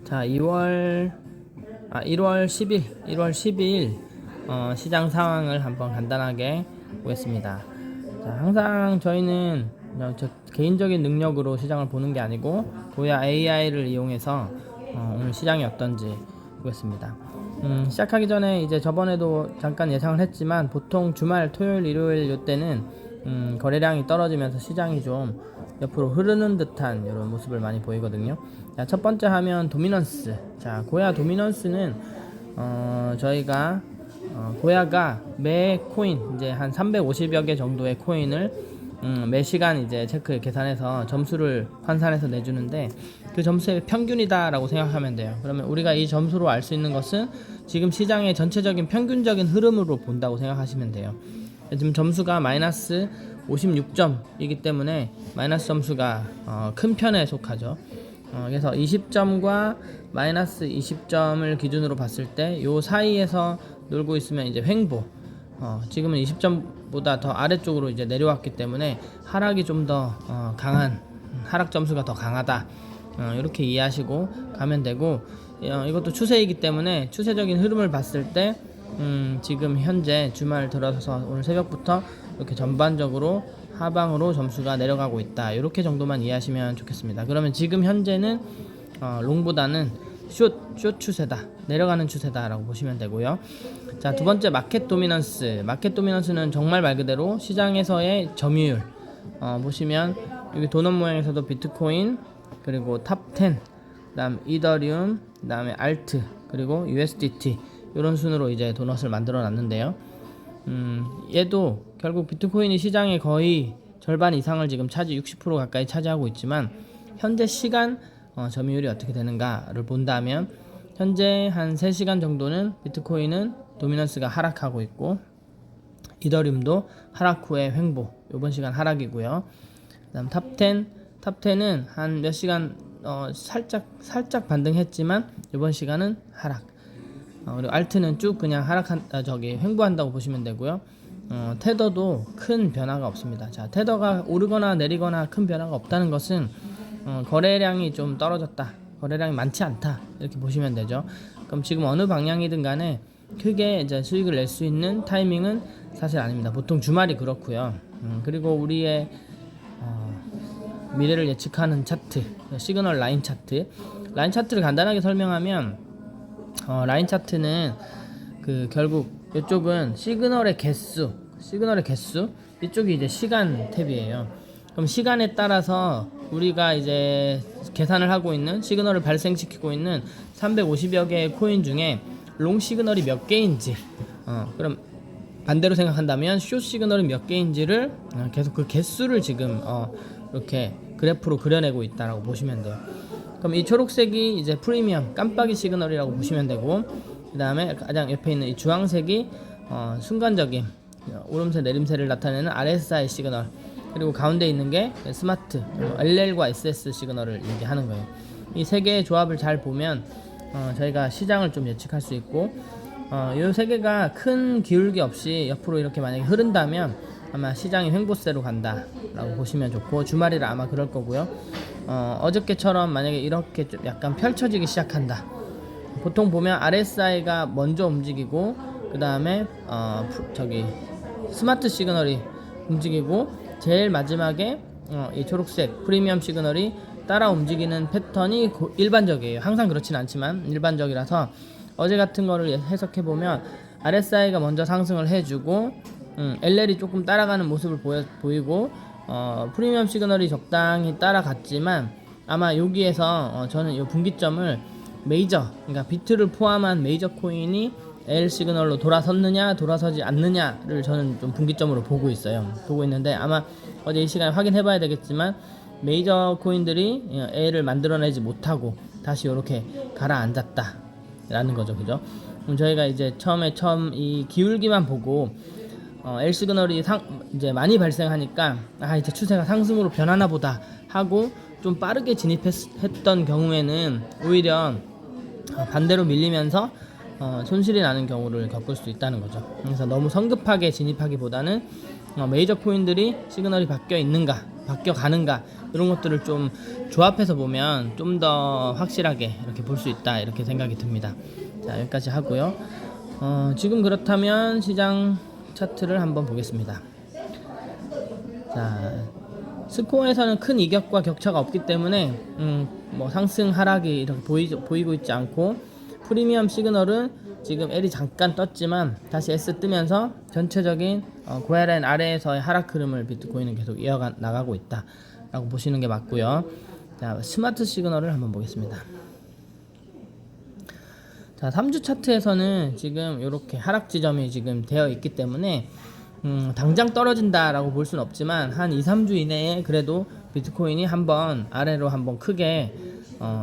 자, 1월 10일 시장 상황을 한번 간단하게 보겠습니다. 자, 항상 저희는 저 개인적인 능력으로 시장을 보는 게 아니고 고야 AI를 이용해서 오늘 시장이 어떤지 보겠습니다. 시작하기 전에 이제 저번에도 잠깐 예상을 했지만 보통 주말 토요일 일요일 이때는 거래량이 떨어지면서 시장이 좀 옆으로 흐르는 듯한 이런 모습을 많이 보이거든요. 자, 첫 번째 하면 도미넌스. 자, 고야 도미넌스는 저희가 고야가 매 코인 이제 한 350여 개 정도의 코인을 매 시간 이제 체크 계산해서 점수를 환산해서 내주는데 그 점수의 평균이다라고 생각하면 돼요. 그러면 우리가 이 점수로 알 수 있는 것은 지금 시장의 전체적인 평균적인 흐름으로 본다고 생각하시면 돼요. 지금 점수가 마이너스 56점이기 때문에 마이너스 점수가 큰 편에 속하죠. 그래서 20점과 마이너스 20점을 기준으로 봤을 때 요 사이에서 놀고 있으면 이제 횡보. 지금은 20점보다 더 아래쪽으로 이제 내려왔기 때문에 하락이 좀 더 강한 하락 점수가 더 강하다. 이렇게 이해하시고 가면 되고, 이것도 추세이기 때문에 추세적인 흐름을 봤을 때 지금 현재 주말 들어서서 오늘 새벽부터 이렇게 전반적으로 하방으로 점수가 내려가고 있다. 이렇게 정도만 이해하시면 좋겠습니다. 그러면 지금 현재는 롱보다는 숏 추세다, 내려가는 추세다라고 보시면 되고요. 자, 두 번째 마켓 도미넌스. 마켓 도미넌스는 정말 말 그대로 시장에서의 점유율. 보시면 여기 도넛 모양에서도 비트코인, 그리고 탑10, 그다음 이더리움, 그다음에 알트, 그리고 USDT 이런 순으로 이제 도넛을 만들어 놨는데요. 얘도 결국 비트코인이 시장의 거의 절반 이상을 지금 60% 가까이 차지하고 있지만 현재 시간 점유율이 어떻게 되는가를 본다면 현재 한 3시간 정도는 비트코인은 도미넌스가 하락하고 있고 이더리움도 하락 후에 횡보, 이번 시간 하락이고요. 그다음 탑10은 한 몇 시간 살짝 반등했지만 이번 시간은 하락. 그리고 알트는 쭉 그냥 횡보한다고 보시면 되고요. 테더도 큰 변화가 없습니다. 자, 테더가 오르거나 내리거나 큰 변화가 없다는 것은 거래량이 좀 떨어졌다, 거래량이 많지 않다, 이렇게 보시면 되죠. 그럼 지금 어느 방향이든 간에 크게 이제 수익을 낼 수 있는 타이밍은 사실 아닙니다. 보통 주말이 그렇고요. 그리고 우리의 미래를 예측하는 차트, 시그널 라인 차트를 간단하게 설명하면 라인 차트는 결국 이쪽은 시그널의 개수, 이쪽이 이제 시간 탭이에요. 그럼 시간에 따라서 우리가 이제 계산을 하고 있는, 시그널을 발생시키고 있는 350여 개의 코인 중에 롱 시그널이 몇 개인지, 그럼 반대로 생각한다면 숏 시그널이 몇 개인지를 계속 그 개수를 지금 이렇게 그래프로 그려내고 있다라고 보시면 돼요. 그럼 이 초록색이 이제 프리미엄 깜빡이 시그널이라고 보시면 되고, 그 다음에 가장 옆에 있는 이 주황색이 순간적인 오름세 내림세를 나타내는 RSI 시그널, 그리고 가운데 있는 게 스마트 LL과 SS 시그널을 얘기하는 거예요. 이 세 개의 조합을 잘 보면 저희가 시장을 좀 예측할 수 있고, 이 세 개가 큰 기울기 없이 옆으로 이렇게 만약에 흐른다면 아마 시장이 횡보세로 간다라고 보시면 좋고, 주말이라 아마 그럴 거고요. 어저께처럼 만약에 이렇게 좀 약간 펼쳐지기 시작한다, 보통 보면 RSI가 먼저 움직이고 그 다음에 스마트 시그널이 움직이고 제일 마지막에 이 초록색 프리미엄 시그널이 따라 움직이는 패턴이 일반적이에요. 항상 그렇진 않지만 일반적이라서 어제 같은 거를 해석해 보면 RSI가 먼저 상승을 해주고 LL이 조금 따라가는 모습을 보이고 프리미엄 시그널이 적당히 따라갔지만 아마 여기에서 저는 이 분기점을 그러니까 비트를 포함한 메이저 코인이 L 시그널로 돌아섰느냐 돌아서지 않느냐를 저는 좀 분기점으로 보고 있는데 아마 어제 이 시간에 확인해 봐야 되겠지만 메이저 코인들이 L을 만들어내지 못하고 다시 이렇게 가라앉았다 라는 거죠. 그죠? 그럼 저희가 이제 처음 이 기울기만 보고 L 시그널이 이제 많이 발생하니까 이제 추세가 상승으로 변하나 보다 하고 좀 빠르게 진입했던 경우에는 오히려 반대로 밀리면서 손실이 나는 경우를 겪을 수 있다는 거죠. 그래서 너무 성급하게 진입하기보다는 메이저 코인들이 시그널이 바뀌어 가는가, 이런 것들을 좀 조합해서 보면 좀 더 확실하게 이렇게 볼 수 있다 이렇게 생각이 듭니다. 자, 여기까지 하고요. 지금 그렇다면 시장 차트를 한번 보겠습니다. 자, 스코어에서는 큰 이격과 격차가 없기 때문에 뭐 상승 하락이 이렇게 보이고 있지 않고, 프리미엄 시그널은 지금 L이 잠깐 떴지만 다시 S 뜨면서 전체적인 고야 라인 아래에서의 하락 흐름을 비트코인은 계속 이어가 나가고 있다 라고 보시는 게 맞고요. 자, 스마트 시그널을 한번 보겠습니다. 자, 3주 차트에서는 지금 이렇게 하락 지점이 지금 되어 있기 때문에 당장 떨어진다라고 볼 수는 없지만 한 2-3주 이내에 그래도 비트코인이 한번 아래로 한번 크게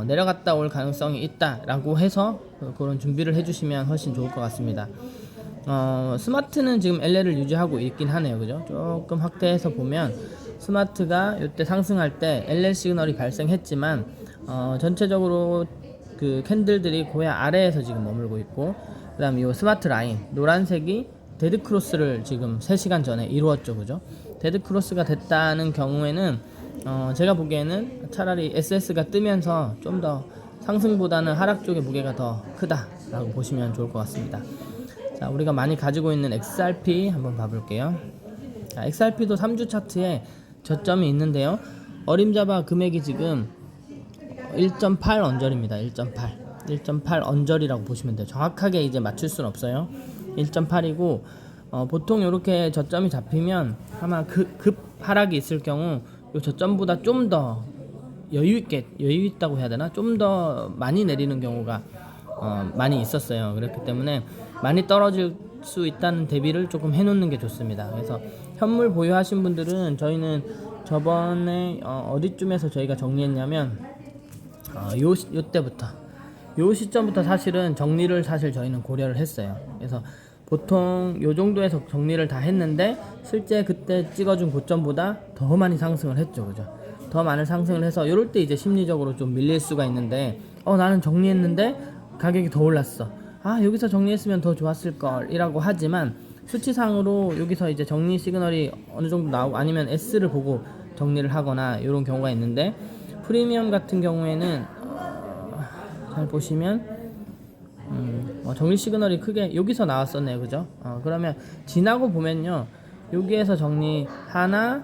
내려갔다 올 가능성이 있다라고 해서 그런 준비를 해주시면 훨씬 좋을 것 같습니다. 스마트는 지금 LL을 유지하고 있긴 하네요, 그죠? 조금 확대해서 보면 스마트가 이때 상승할 때 LL 시그널이 발생했지만 전체적으로 그 캔들들이 고야 아래에서 지금 머물고 있고, 그 다음 이 스마트 라인 노란색이 데드 크로스를 지금 3시간 전에 이루었죠, 그죠? 데드 크로스가 됐다는 경우에는 제가 보기에는 차라리 SS가 뜨면서 좀 더 상승보다는 하락 쪽의 무게가 더 크다라고 보시면 좋을 것 같습니다. 자, 우리가 많이 가지고 있는 XRP 한번 봐볼게요. 자, XRP도 3주 차트에 저점이 있는데요. 어림잡아 금액이 지금 1.8 언저리입니다. 1.8 언저리라고 보시면 돼요. 정확하게 이제 맞출 수는 없어요. 1.8이고 보통 이렇게 저점이 잡히면 아마 급 하락이 있을 경우 이 저점보다 좀 더 여유 있다고 해야 되나? 좀 더 많이 내리는 경우가 많이 있었어요. 그렇기 때문에 많이 떨어질 수 있다는 대비를 조금 해놓는 게 좋습니다. 그래서 현물 보유하신 분들은, 저희는 저번에 어디쯤에서 저희가 정리했냐면 요때부터 요 시점부터 사실은 정리를 저희는 고려를 했어요. 그래서 보통 요 정도에서 정리를 다 했는데 실제 그때 찍어준 고점보다 더 많이 상승을 했죠, 그죠? 더 많은 상승을 해서 요럴 때 이제 심리적으로 좀 밀릴 수가 있는데, 나는 정리했는데 가격이 더 올랐어. 여기서 정리했으면 더 좋았을 걸 이라고 하지만, 수치상으로 여기서 이제 정리 시그널이 어느 정도 나오고 아니면 S를 보고 정리를 하거나 이런 경우가 있는데, 프리미엄 같은 경우에는 잘 보시면 정리 시그널이 크게 여기서 나왔었네요, 그죠? 그러면 지나고 보면요, 여기에서 정리 하나,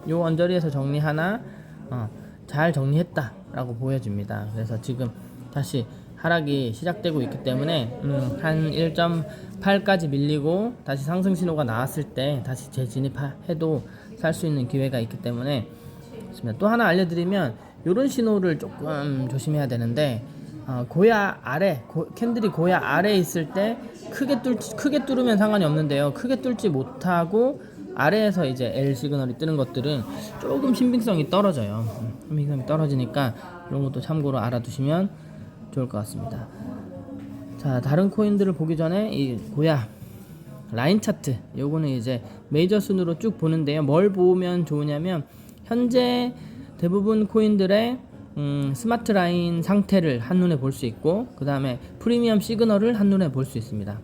요 언저리에서 정리 하나, 잘 정리했다 라고 보여집니다. 그래서 지금 다시 하락이 시작되고 있기 때문에 한 1.8까지 밀리고 다시 상승 신호가 나왔을 때 다시 재진입해도 살 수 있는 기회가 있기 때문에, 또 하나 알려드리면 이런 신호를 조금 조심해야 되는데, 고야 아래, 캔들이 고야 아래에 있을 때 크게 뚫으면 상관이 없는데요, 크게 뚫지 못하고 아래에서 이제 L 시그널이 뜨는 것들은 조금 신빙성이 떨어져요. 신빙성이 떨어지니까 이런 것도 참고로 알아두시면 좋을 것 같습니다. 자, 다른 코인들을 보기 전에 이 고야 라인 차트, 요거는 이제 메이저 순으로 쭉 보는데요. 뭘 보면 좋으냐면 현재 대부분 코인들의 스마트 라인 상태를 한눈에 볼 수 있고, 그 다음에 프리미엄 시그널을 한눈에 볼 수 있습니다.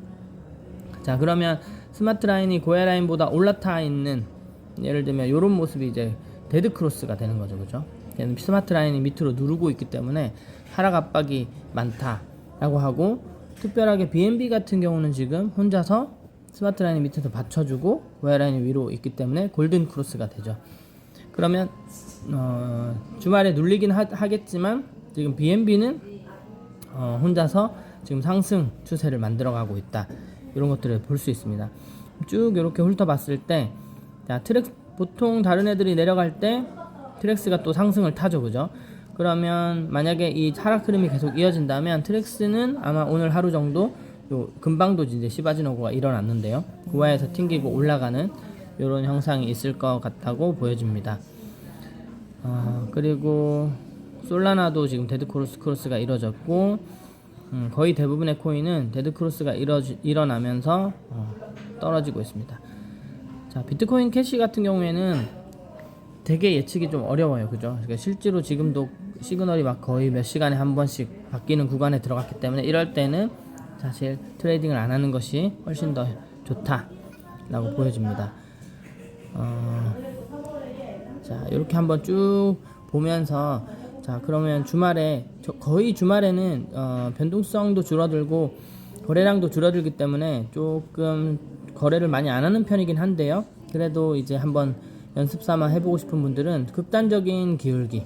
자, 그러면 스마트 라인이 고야 라인보다 올라타 있는, 예를 들면 이런 모습이 이제 데드 크로스가 되는 거죠, 그죠? 스마트 라인이 밑으로 누르고 있기 때문에 하락 압박이 많다라고 하고, 특별하게 BNB 같은 경우는 지금 혼자서 스마트 라인 밑에서 받쳐주고 고야 라인이 위로 있기 때문에 골든 크로스가 되죠. 그러면 주말에 눌리긴 하겠지만 지금 BNB는 혼자서 지금 상승 추세를 만들어가고 있다, 이런 것들을 볼 수 있습니다. 쭉 이렇게 훑어봤을 때, 자, 보통 다른 애들이 내려갈 때 트렉스가 또 상승을 타죠, 그죠? 그러면 만약에 이 하락 흐름이 계속 이어진다면 트렉스는 아마 오늘 하루 정도 금방도 이제 시바지노고가 일어났는데요, 고야에서 튕기고 올라가는 이런 형상이 있을 것 같다고 보여집니다. 그리고 솔라나도 지금 데드 크로스가 이뤄졌고, 거의 대부분의 코인은 데드 크로스가 일어나면서 떨어지고 있습니다. 자, 비트코인 캐시 같은 경우에는 되게 예측이 좀 어려워요, 그죠? 그러니까 실제로 지금도 시그널이 막 거의 몇 시간에 한 번씩 바뀌는 구간에 들어갔기 때문에 이럴 때는 사실 트레이딩을 안 하는 것이 훨씬 더 좋다라고 보여집니다. 자, 이렇게 한번 쭉 보면서, 자, 그러면 주말에 거의 주말에는 변동성도 줄어들고 거래량도 줄어들기 때문에 조금 거래를 많이 안 하는 편이긴 한데요. 그래도 이제 한번 연습 삼아 해보고 싶은 분들은 극단적인 기울기,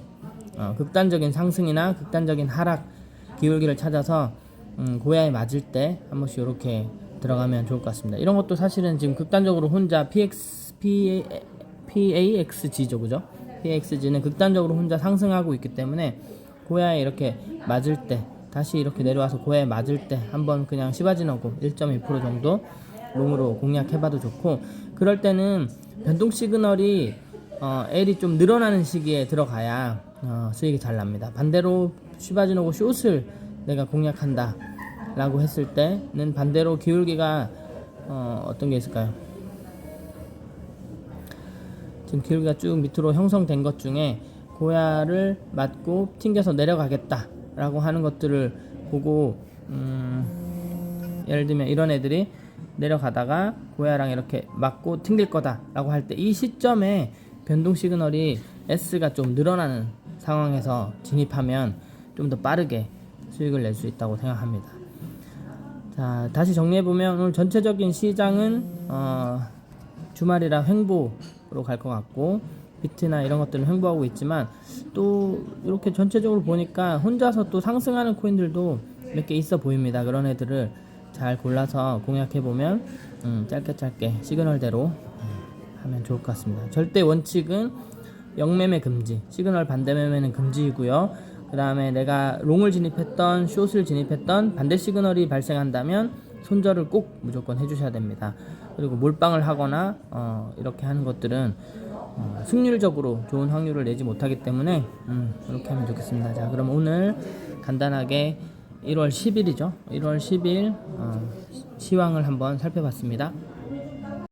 극단적인 상승이나 극단적인 하락 기울기를 찾아서 고야에 맞을 때 한 번씩 이렇게 들어가면 좋을 것 같습니다. 이런 것도 사실은 지금 극단적으로 혼자 PAXG죠, 그죠? PAXG는 극단적으로 혼자 상승하고 있기 때문에 고야에 이렇게 맞을 때, 다시 이렇게 내려와서 고야에 맞을 때 한번 그냥 시바지너고 1.2% 정도 롱으로 공략해봐도 좋고, 그럴 때는 변동 시그널이 L이 좀 늘어나는 시기에 들어가야 수익이 잘 납니다. 반대로 시바지너고 숏을 내가 공략한다 라고 했을 때는 반대로 기울기가 어떤 게 있을까요? 지금 기울기가 쭉 밑으로 형성된 것 중에 고야를 맞고 튕겨서 내려가겠다 라고 하는 것들을 보고, 예를 들면 이런 애들이 내려가다가 고야랑 이렇게 맞고 튕길 거다 라고 할 때, 이 시점에 변동 시그널이 S가 좀 늘어나는 상황에서 진입하면 좀 더 빠르게 수익을 낼 수 있다고 생각합니다. 자, 다시 정리해보면 오늘 전체적인 시장은 주말이라 횡보로 갈 것 같고, 비트나 이런 것들은 횡보하고 있지만 또 이렇게 전체적으로 보니까 혼자서 또 상승하는 코인들도 몇 개 있어 보입니다. 그런 애들을 잘 골라서 공략해보면 짧게 시그널대로 하면 좋을 것 같습니다. 절대 원칙은 역매매 금지, 시그널 반대 매매는 금지이고요. 그 다음에 내가 롱을 진입했던 숏을 진입했던 반대 시그널이 발생한다면 손절을 꼭 무조건 해주셔야 됩니다. 그리고 몰빵을 하거나 이렇게 하는 것들은 승률적으로 좋은 확률을 내지 못하기 때문에 이렇게 하면 좋겠습니다. 자, 그럼 오늘 간단하게 1월 10일이죠. 1월 10일 시황을 한번 살펴봤습니다.